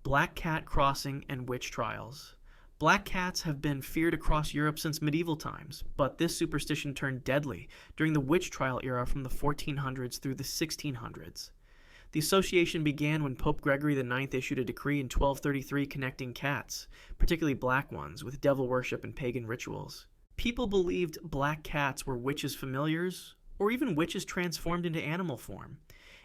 Black cat crossing and witch trials. Black cats have been feared across Europe since medieval times, but this superstition turned deadly during the witch trial era from the 1400s through the 1600s. The association began when Pope Gregory IX issued a decree in 1233 connecting cats, particularly black ones, with devil worship and pagan rituals. People believed black cats were witches' familiars, or even witches transformed into animal form,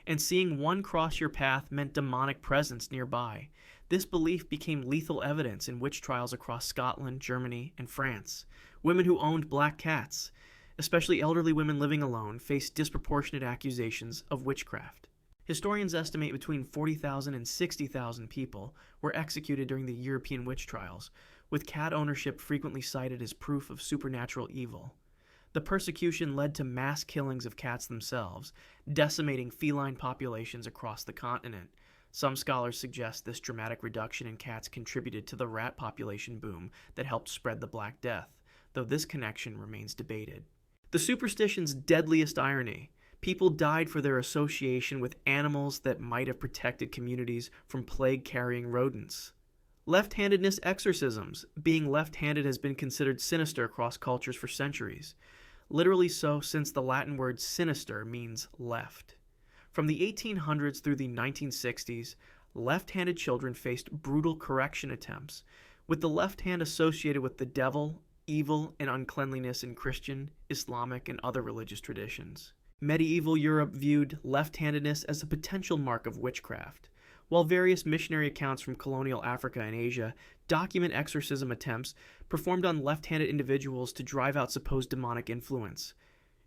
and seeing one cross your path meant demonic presence nearby. This belief became lethal evidence in witch trials across Scotland, Germany, and France. Women who owned black cats, especially elderly women living alone, faced disproportionate accusations of witchcraft. Historians estimate between 40,000 and 60,000 people were executed during the European witch trials, with cat ownership frequently cited as proof of supernatural evil. The persecution led to mass killings of cats themselves, decimating feline populations across the continent. Some scholars suggest this dramatic reduction in cats contributed to the rat population boom that helped spread the Black Death, though this connection remains debated. The superstition's deadliest irony: people died for their association with animals that might have protected communities from plague-carrying rodents. Left-handedness exorcisms. Being left-handed has been considered sinister across cultures for centuries. Literally so, since the Latin word sinister means left. From the 1800s through the 1960s, left-handed children faced brutal correction attempts, with the left hand associated with the devil, evil, and uncleanliness in Christian, Islamic, and other religious traditions. Medieval Europe viewed left-handedness as a potential mark of witchcraft, while various missionary accounts from colonial Africa and Asia document exorcism attempts performed on left-handed individuals to drive out supposed demonic influence.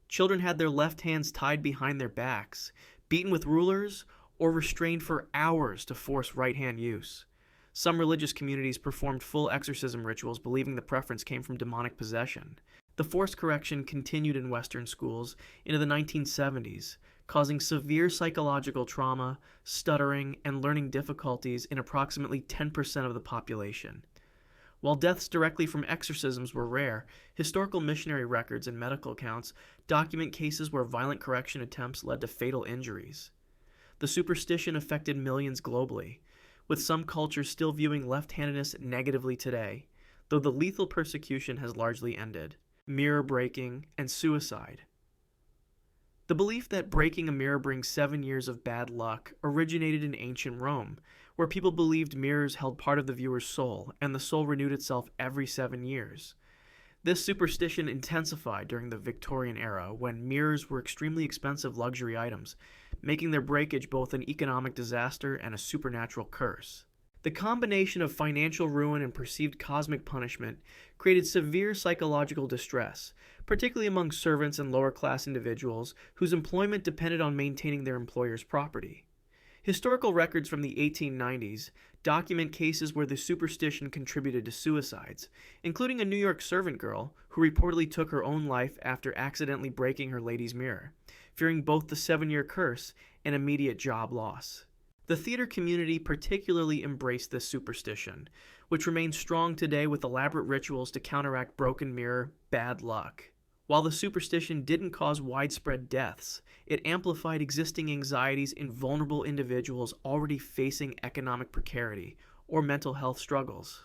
Children had their left hands tied behind their backs, beaten with rulers, or restrained for hours to force right-hand use. Some religious communities performed full exorcism rituals, believing the preference came from demonic possession. The forced correction continued in Western schools into the 1970s, causing severe psychological trauma, stuttering, and learning difficulties in approximately 10% of the population. While deaths directly from exorcisms were rare, historical missionary records and medical accounts document cases where violent correction attempts led to fatal injuries. The superstition affected millions globally, with some cultures still viewing left-handedness negatively today, though the lethal persecution has largely ended. Mirror breaking and suicide. The belief that breaking a mirror brings 7 years of bad luck originated in ancient Rome, where people believed mirrors held part of the viewer's soul, and the soul renewed itself every 7 years. This superstition intensified during the Victorian era, when mirrors were extremely expensive luxury items, making their breakage both an economic disaster and a supernatural curse. The combination of financial ruin and perceived cosmic punishment created severe psychological distress, particularly among servants and lower-class individuals whose employment depended on maintaining their employer's property. Historical records from the 1890s document cases where the superstition contributed to suicides, including a New York servant girl who reportedly took her own life after accidentally breaking her lady's mirror, fearing both the 7-year curse and immediate job loss. The theater community particularly embraced this superstition, which remains strong today with elaborate rituals to counteract broken mirror bad luck. While the superstition didn't cause widespread deaths, it amplified existing anxieties in vulnerable individuals already facing economic precarity or mental health struggles.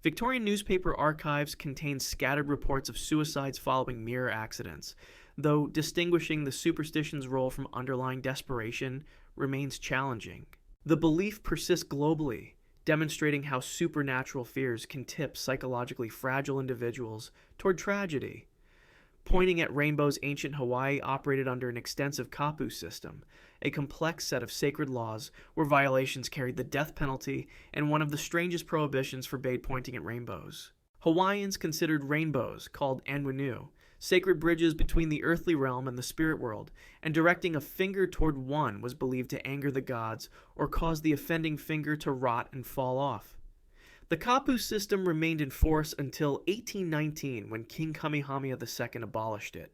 Victorian newspaper archives contain scattered reports of suicides following mirror accidents, though distinguishing the superstition's role from underlying desperation remains challenging. The belief persists globally, demonstrating how supernatural fears can tip psychologically fragile individuals toward tragedy. Pointing at Rainbow's ancient Hawaii operated under an extensive kapu system, a complex set of sacred laws where violations carried the death penalty, and one of the strangest prohibitions forbade pointing at rainbows. Hawaiians considered rainbows, called anwinu, sacred bridges between the earthly realm and the spirit world, and directing a finger toward one was believed to anger the gods or cause the offending finger to rot and fall off. The kapu system remained in force until 1819, when King Kamehameha II abolished it.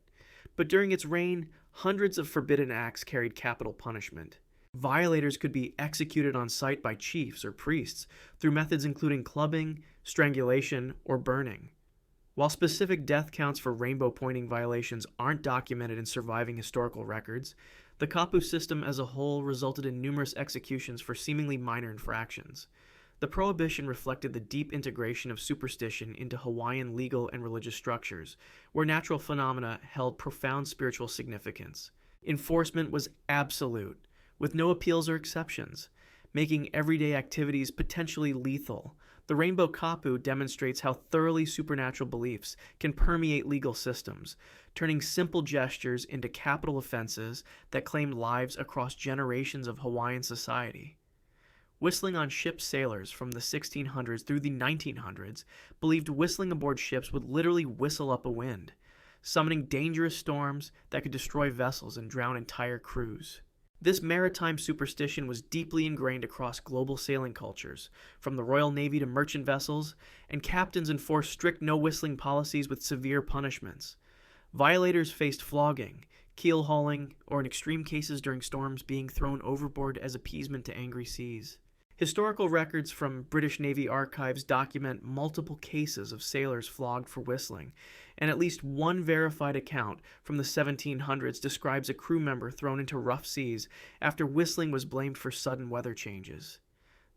But during its reign, hundreds of forbidden acts carried capital punishment. Violators could be executed on sight by chiefs or priests through methods including clubbing, strangulation, or burning. While specific death counts for rainbow pointing violations aren't documented in surviving historical records, The kapu system as a whole resulted in numerous executions for seemingly minor infractions. The prohibition reflected the deep integration of superstition into Hawaiian legal and religious structures, where natural phenomena held profound spiritual significance. Enforcement was absolute, with no appeals or exceptions, making everyday activities potentially lethal. The rainbow kapu demonstrates how thoroughly supernatural beliefs can permeate legal systems, turning simple gestures into capital offenses that claimed lives across generations of Hawaiian society. Whistling on ship sailors from the 1600s through the 1900s believed whistling aboard ships would literally whistle up a wind, summoning dangerous storms that could destroy vessels and drown entire crews. This maritime superstition was deeply ingrained across global sailing cultures, from the Royal Navy to merchant vessels, and captains enforced strict no-whistling policies with severe punishments. Violators faced flogging, keel hauling, or in extreme cases during storms, being thrown overboard as appeasement to angry seas. Historical records from British Navy archives document multiple cases of sailors flogged for whistling, and at least one verified account from the 1700s describes a crew member thrown into rough seas after whistling was blamed for sudden weather changes.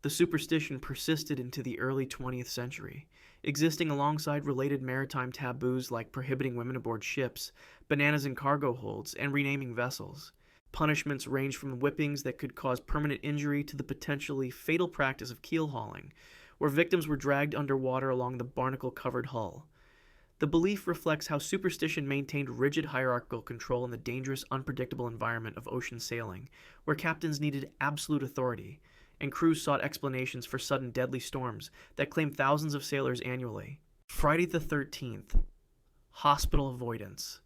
The superstition persisted into the early 20th century, existing alongside related maritime taboos like prohibiting women aboard ships, bananas in cargo holds, and renaming vessels. Punishments ranged from whippings that could cause permanent injury to the potentially fatal practice of keel hauling, where victims were dragged underwater along the barnacle-covered hull. The belief reflects how superstition maintained rigid hierarchical control in the dangerous, unpredictable environment of ocean sailing, where captains needed absolute authority, and crews sought explanations for sudden deadly storms that claimed thousands of sailors annually. Friday the 13th. Hospital avoidance.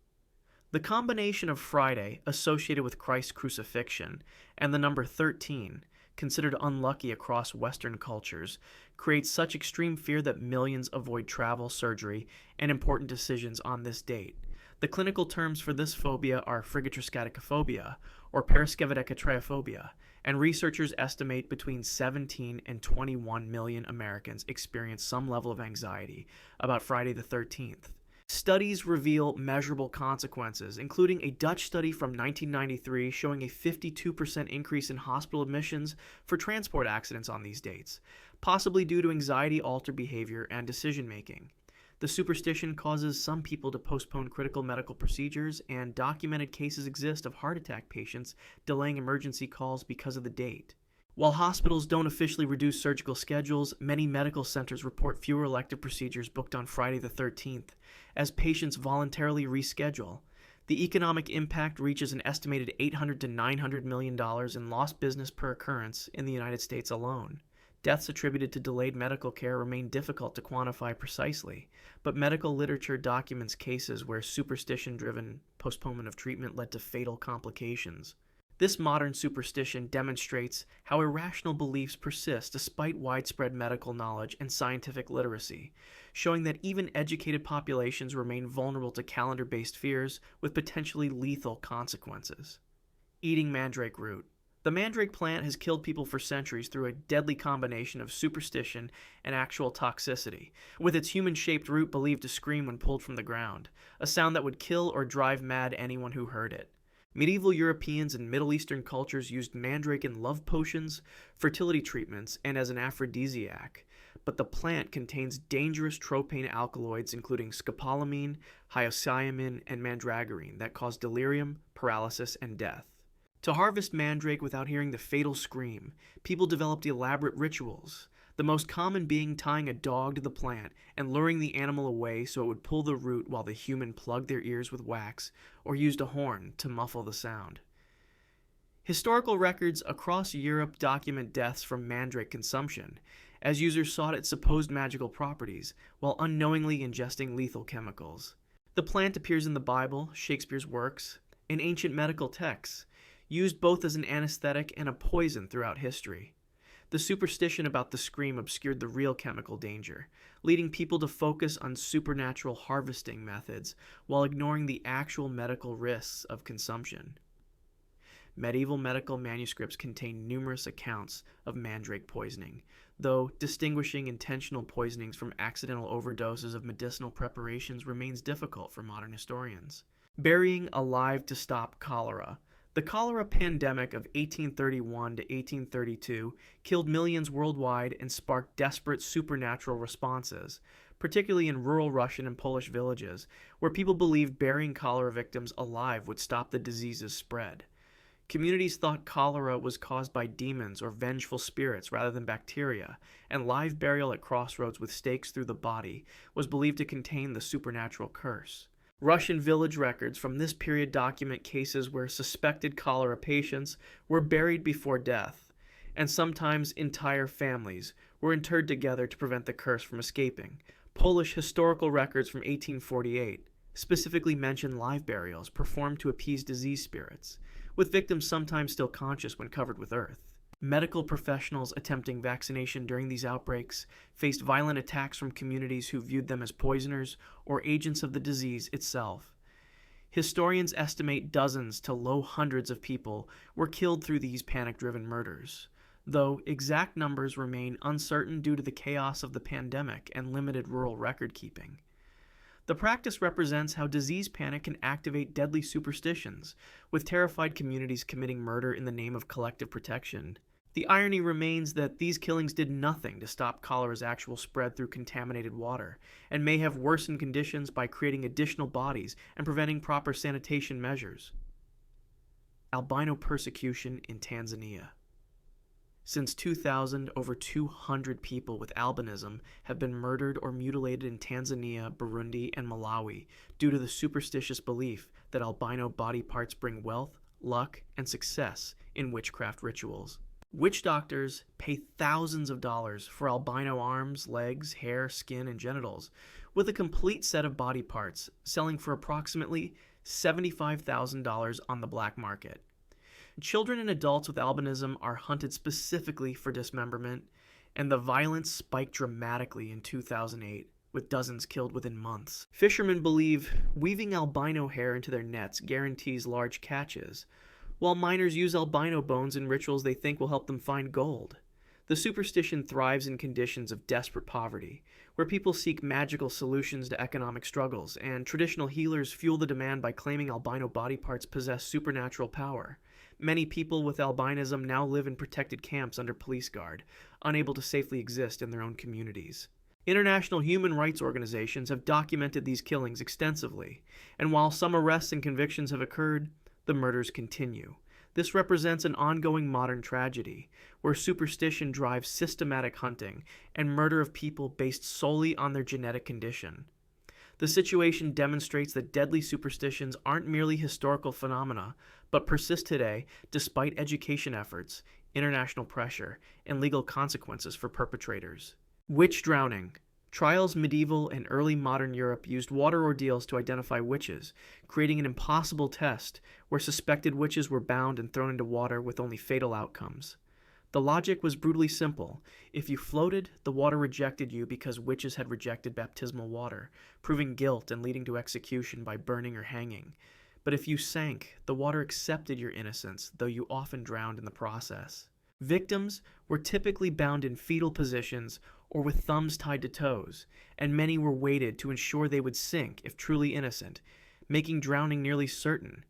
The combination of Friday, associated with Christ's crucifixion, and the number 13, considered unlucky across Western cultures, creates such extreme fear that millions avoid travel, surgery, and important decisions on this date. The clinical terms for this phobia are frigitroscaticophobia, or paraskevidekatriophobia, and researchers estimate between 17 and 21 million Americans experience some level of anxiety about Friday the 13th. Studies reveal measurable consequences, including a Dutch study from 1993 showing a 52% increase in hospital admissions for transport accidents on these dates, possibly due to anxiety-altered behavior and decision-making. The superstition causes some people to postpone critical medical procedures, and documented cases exist of heart attack patients delaying emergency calls because of the date. While hospitals don't officially reduce surgical schedules, many medical centers report fewer elective procedures booked on Friday the 13th, as patients voluntarily reschedule. The economic impact reaches an estimated $800 to $900 million in lost business per occurrence in the United States alone. Deaths attributed to delayed medical care remain difficult to quantify precisely, but medical literature documents cases where superstition-driven postponement of treatment led to fatal complications. This modern superstition demonstrates how irrational beliefs persist despite widespread medical knowledge and scientific literacy, showing that even educated populations remain vulnerable to calendar-based fears with potentially lethal consequences. Eating mandrake root. The mandrake plant has killed people for centuries through a deadly combination of superstition and actual toxicity, with its human-shaped root believed to scream when pulled from the ground, a sound that would kill or drive mad anyone who heard it. Medieval Europeans and Middle Eastern cultures used mandrake in love potions, fertility treatments, and as an aphrodisiac, but the plant contains dangerous tropane alkaloids including scopolamine, hyoscyamin, and mandragorine that cause delirium, paralysis, and death. To harvest mandrake without hearing the fatal scream, people developed elaborate rituals, the most common being tying a dog to the plant and luring the animal away so it would pull the root while the human plugged their ears with wax or used a horn to muffle the sound. Historical records across Europe document deaths from mandrake consumption, as users sought its supposed magical properties while unknowingly ingesting lethal chemicals. The plant appears in the Bible, Shakespeare's works, and ancient medical texts, used both as an anesthetic and a poison throughout history. The superstition about the scream obscured the real chemical danger, leading people to focus on supernatural harvesting methods while ignoring the actual medical risks of consumption. Medieval medical manuscripts contain numerous accounts of mandrake poisoning, though distinguishing intentional poisonings from accidental overdoses of medicinal preparations remains difficult for modern historians. Burying alive to stop cholera. The cholera pandemic of 1831 to 1832 killed millions worldwide and sparked desperate supernatural responses, particularly in rural Russian and Polish villages, where people believed burying cholera victims alive would stop the disease's spread. Communities thought cholera was caused by demons or vengeful spirits rather than bacteria, and live burial at crossroads with stakes through the body was believed to contain the supernatural curse. Russian village records from this period document cases where suspected cholera patients were buried before death, and sometimes entire families were interred together to prevent the curse from escaping. Polish historical records from 1848 specifically mention live burials performed to appease disease spirits, with victims sometimes still conscious when covered with earth. Medical professionals attempting vaccination during these outbreaks faced violent attacks from communities who viewed them as poisoners or agents of the disease itself. Historians estimate dozens to low hundreds of people were killed through these panic-driven murders, though exact numbers remain uncertain due to the chaos of the pandemic and limited rural record-keeping. The practice represents how disease panic can activate deadly superstitions, with terrified communities committing murder in the name of collective protection. The irony remains that these killings did nothing to stop cholera's actual spread through contaminated water, and may have worsened conditions by creating additional bodies and preventing proper sanitation measures. Albino persecution in Tanzania. Since 2000, over 200 people with albinism have been murdered or mutilated in Tanzania, Burundi, and Malawi due to the superstitious belief that albino body parts bring wealth, luck, and success in witchcraft rituals. Witch doctors pay thousands of dollars for albino arms, legs, hair, skin, and genitals, with a complete set of body parts selling for approximately $75,000 on the black market. Children and adults with albinism are hunted specifically for dismemberment, and the violence spiked dramatically in 2008, with dozens killed within months. Fishermen believe weaving albino hair into their nets guarantees large catches, while miners use albino bones in rituals they think will help them find gold. The superstition thrives in conditions of desperate poverty, where people seek magical solutions to economic struggles, and traditional healers fuel the demand by claiming albino body parts possess supernatural power. Many people with albinism now live in protected camps under police guard, unable to safely exist in their own communities. International human rights organizations have documented these killings extensively, and while some arrests and convictions have occurred, the murders continue. This represents an ongoing modern tragedy, where superstition drives systematic hunting and murder of people based solely on their genetic condition. The situation demonstrates that deadly superstitions aren't merely historical phenomena, but persist today despite education efforts, international pressure, and legal consequences for perpetrators. Witch drowning. Trials medieval and early modern Europe used water ordeals to identify witches, creating an impossible test where suspected witches were bound and thrown into water with only fatal outcomes. The logic was brutally simple. If you floated, the water rejected you because witches had rejected baptismal water, proving guilt and leading to execution by burning or hanging. But if you sank, the water accepted your innocence, though you often drowned in the process. Victims were typically bound in fetal positions or with thumbs tied to toes, and many were weighted to ensure they would sink if truly innocent, making drowning nearly certain.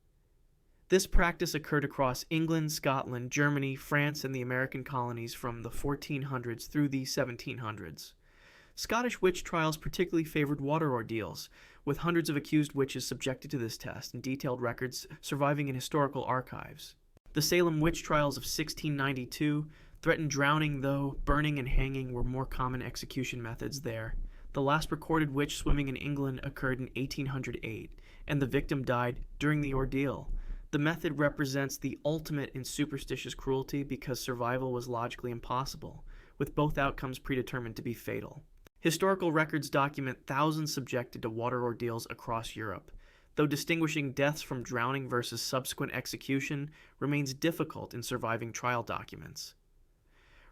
This practice occurred across England, Scotland, Germany, France, and the American colonies from the 1400s through the 1700s. Scottish witch trials particularly favored water ordeals, with hundreds of accused witches subjected to this test and detailed records surviving in historical archives. The Salem witch trials of 1692 threatened drowning, though burning and hanging were more common execution methods there. The last recorded witch swimming in England occurred in 1808, and the victim died during the ordeal. The method represents the ultimate in superstitious cruelty because survival was logically impossible, with both outcomes predetermined to be fatal. Historical records document thousands subjected to water ordeals across Europe, though distinguishing deaths from drowning versus subsequent execution remains difficult in surviving trial documents.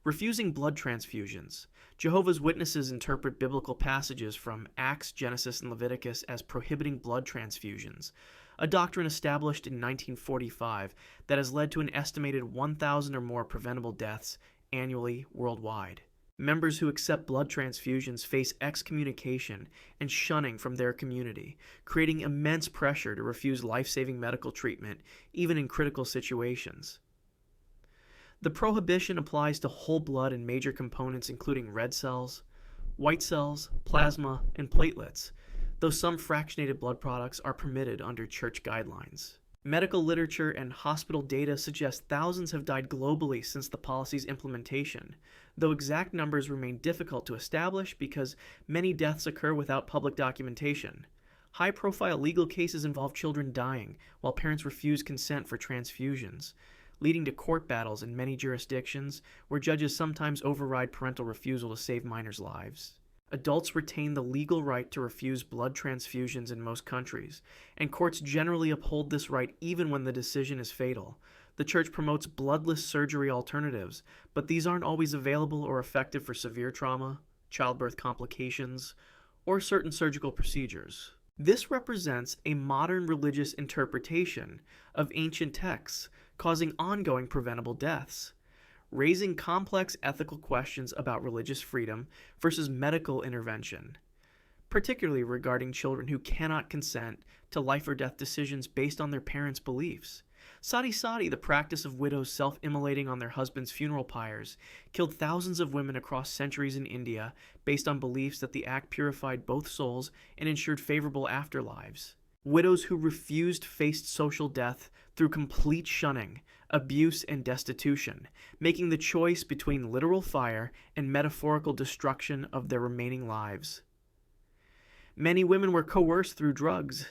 Refusing blood transfusions. Jehovah's Witnesses interpret biblical passages from Acts, Genesis, and Leviticus as prohibiting blood transfusions, a doctrine established in 1945 that has led to an estimated 1,000 or more preventable deaths annually worldwide. Members who accept blood transfusions face excommunication and shunning from their community, creating immense pressure to refuse life-saving medical treatment, even in critical situations. The prohibition applies to whole blood and major components including red cells, white cells, plasma, and platelets, though some fractionated blood products are permitted under church guidelines. Medical literature and hospital data suggest thousands have died globally since the policy's implementation, though exact numbers remain difficult to establish because many deaths occur without public documentation. High-profile legal cases involve children dying while parents refuse consent for transfusions, leading to court battles in many jurisdictions where judges sometimes override parental refusal to save minors' lives. Adults retain the legal right to refuse blood transfusions in most countries, and courts generally uphold this right even when the decision is fatal. The Church promotes bloodless surgery alternatives, but these aren't always available or effective for severe trauma, childbirth complications, or certain surgical procedures. This represents a modern religious interpretation of ancient texts, causing ongoing preventable deaths, raising complex ethical questions about religious freedom versus medical intervention, particularly regarding children who cannot consent to life or death decisions based on their parents' beliefs. Sati, the practice of widows self-immolating on their husbands' funeral pyres, killed thousands of women across centuries in India based on beliefs that the act purified both souls and ensured favorable afterlives. Widows who refused faced social death through complete shunning, abuse, and destitution, making the choice between literal fire and metaphorical destruction of their remaining lives. Many women were coerced through drugs,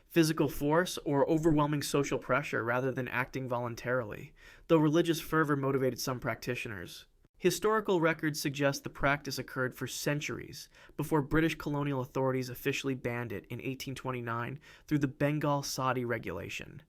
physical force, or overwhelming social pressure rather than acting voluntarily, though religious fervor motivated some practitioners. Historical records suggest the practice occurred for centuries before British colonial authorities officially banned it in 1829 through the Bengal Sati regulation.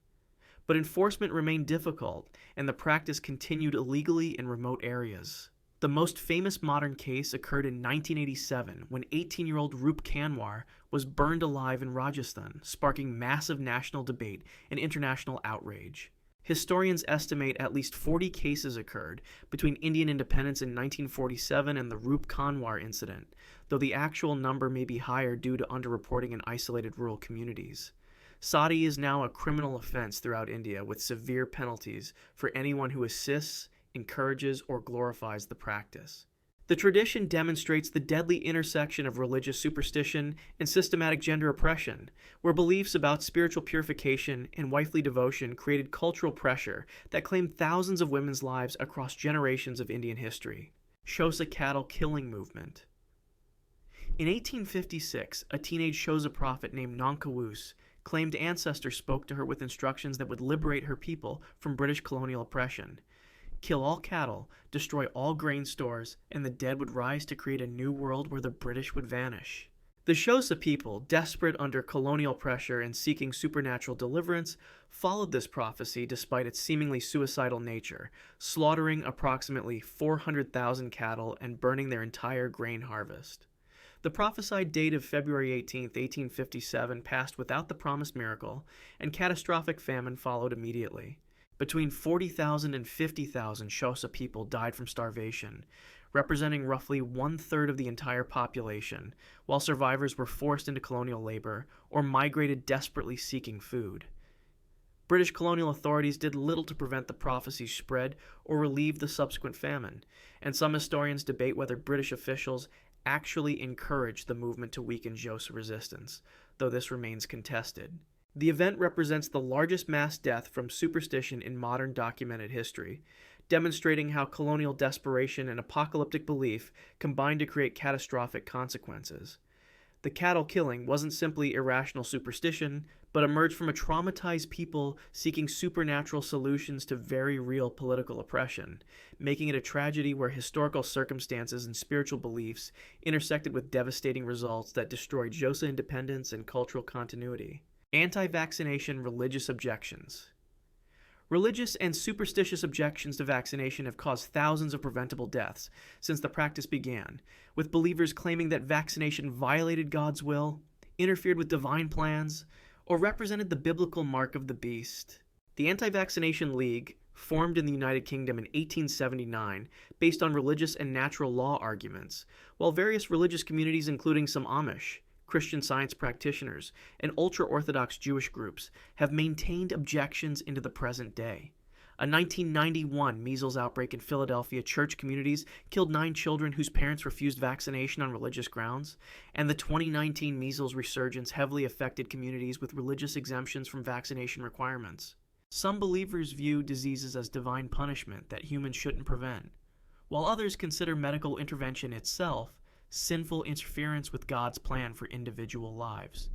But enforcement remained difficult, and the practice continued illegally in remote areas. The most famous modern case occurred in 1987 when 18-year-old Rup Kanwar was burned alive in Rajasthan, sparking massive national debate and international outrage. Historians estimate at least 40 cases occurred between Indian independence in 1947 and the Rup Kanwar incident, though the actual number may be higher due to underreporting in isolated rural communities. Sati is now a criminal offense throughout India with severe penalties for anyone who assists, encourages, or glorifies the practice. The tradition demonstrates the deadly intersection of religious superstition and systematic gender oppression, where beliefs about spiritual purification and wifely devotion created cultural pressure that claimed thousands of women's lives across generations of Indian history. Xhosa cattle killing movement. In 1856, a teenage Xhosa prophet named Nonkawus claimed ancestors spoke to her with instructions that would liberate her people from British colonial oppression. Kill all cattle, destroy all grain stores, and the dead would rise to create a new world where the British would vanish. The Xhosa people, desperate under colonial pressure and seeking supernatural deliverance, followed this prophecy despite its seemingly suicidal nature, slaughtering approximately 400,000 cattle and burning their entire grain harvest. The prophesied date of February 18, 1857 passed without the promised miracle, and catastrophic famine followed immediately. Between 40,000 and 50,000 Xhosa people died from starvation, representing roughly one-third of the entire population, while survivors were forced into colonial labor or migrated desperately seeking food. British colonial authorities did little to prevent the prophecy's spread or relieve the subsequent famine, and some historians debate whether British officials actually encouraged the movement to weaken Xhosa resistance, though this remains contested. The event represents the largest mass death from superstition in modern documented history, demonstrating how colonial desperation and apocalyptic belief combined to create catastrophic consequences. The cattle killing wasn't simply irrational superstition, but emerged from a traumatized people seeking supernatural solutions to very real political oppression, making it a tragedy where historical circumstances and spiritual beliefs intersected with devastating results that destroyed Xhosa independence and cultural continuity. Anti-vaccination religious objections. Religious and superstitious objections to vaccination have caused thousands of preventable deaths since the practice began, with believers claiming that vaccination violated God's will, interfered with divine plans, or represented the biblical mark of the beast. The Anti-Vaccination League, formed in the United Kingdom in 1879 based on religious and natural law arguments, while various religious communities including some Amish, Christian Science practitioners, and ultra-Orthodox Jewish groups have maintained objections into the present day. A 1991 measles outbreak in Philadelphia church communities killed 9 children whose parents refused vaccination on religious grounds, and the 2019 measles resurgence heavily affected communities with religious exemptions from vaccination requirements. Some believers view diseases as divine punishment that humans shouldn't prevent, while others consider medical intervention itself sinful interference with God's plan for individual lives.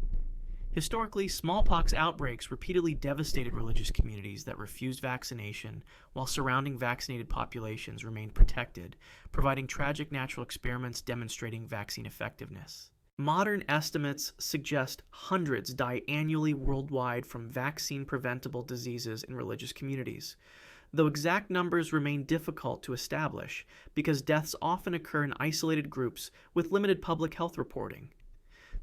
Historically, smallpox outbreaks repeatedly devastated religious communities that refused vaccination, while surrounding vaccinated populations remained protected, providing tragic natural experiments demonstrating vaccine effectiveness. Modern estimates suggest hundreds die annually worldwide from vaccine-preventable diseases in religious communities, though exact numbers remain difficult to establish because deaths often occur in isolated groups with limited public health reporting.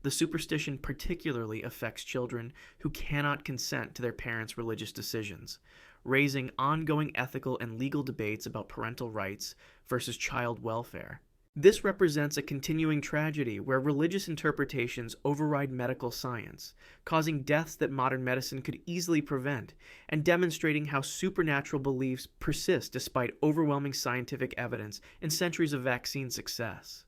The superstition particularly affects children who cannot consent to their parents' religious decisions, raising ongoing ethical and legal debates about parental rights versus child welfare. This represents a continuing tragedy where religious interpretations override medical science, causing deaths that modern medicine could easily prevent, and demonstrating how supernatural beliefs persist despite overwhelming scientific evidence and centuries of vaccine success.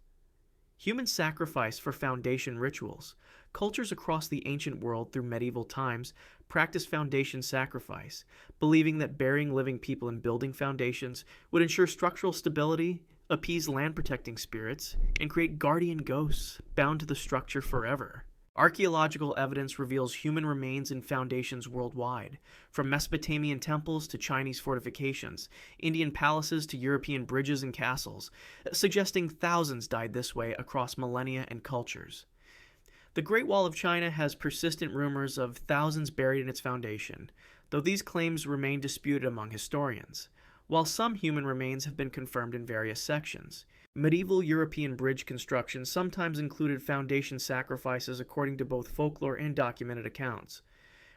Human sacrifice for foundation rituals. Cultures across the ancient world through medieval times practiced foundation sacrifice, believing that burying living people and building foundations would ensure structural stability, appease land-protecting spirits, and create guardian ghosts bound to the structure forever. Archaeological evidence reveals human remains in foundations worldwide, from Mesopotamian temples to Chinese fortifications, Indian palaces to European bridges and castles, suggesting thousands died this way across millennia and cultures. The Great Wall of China has persistent rumors of thousands buried in its foundation, though these claims remain disputed among historians, while some human remains have been confirmed in various sections. Medieval European bridge construction sometimes included foundation sacrifices according to both folklore and documented accounts,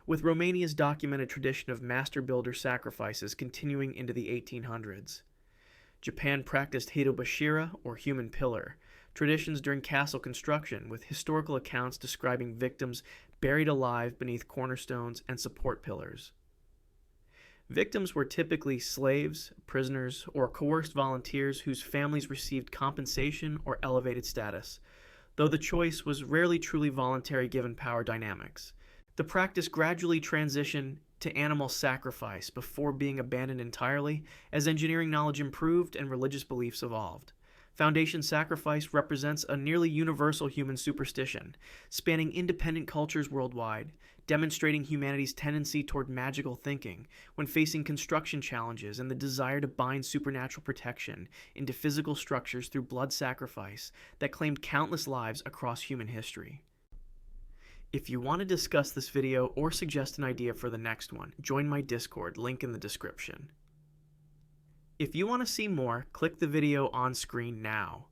with Romania's documented tradition of master builder sacrifices continuing into the 1800s. Japan practiced Hitobashira, or human pillar, traditions during castle construction, with historical accounts describing victims buried alive beneath cornerstones and support pillars. Victims were typically slaves, prisoners, or coerced volunteers whose families received compensation or elevated status, though the choice was rarely truly voluntary given power dynamics. The practice gradually transitioned to animal sacrifice before being abandoned entirely as engineering knowledge improved and religious beliefs evolved. Foundation sacrifice represents a nearly universal human superstition, spanning independent cultures worldwide, demonstrating humanity's tendency toward magical thinking when facing construction challenges and the desire to bind supernatural protection into physical structures through blood sacrifice that claimed countless lives across human history. If you want to discuss this video or suggest an idea for the next one, join my Discord, link in the description. If you want to see more, click the video on screen now.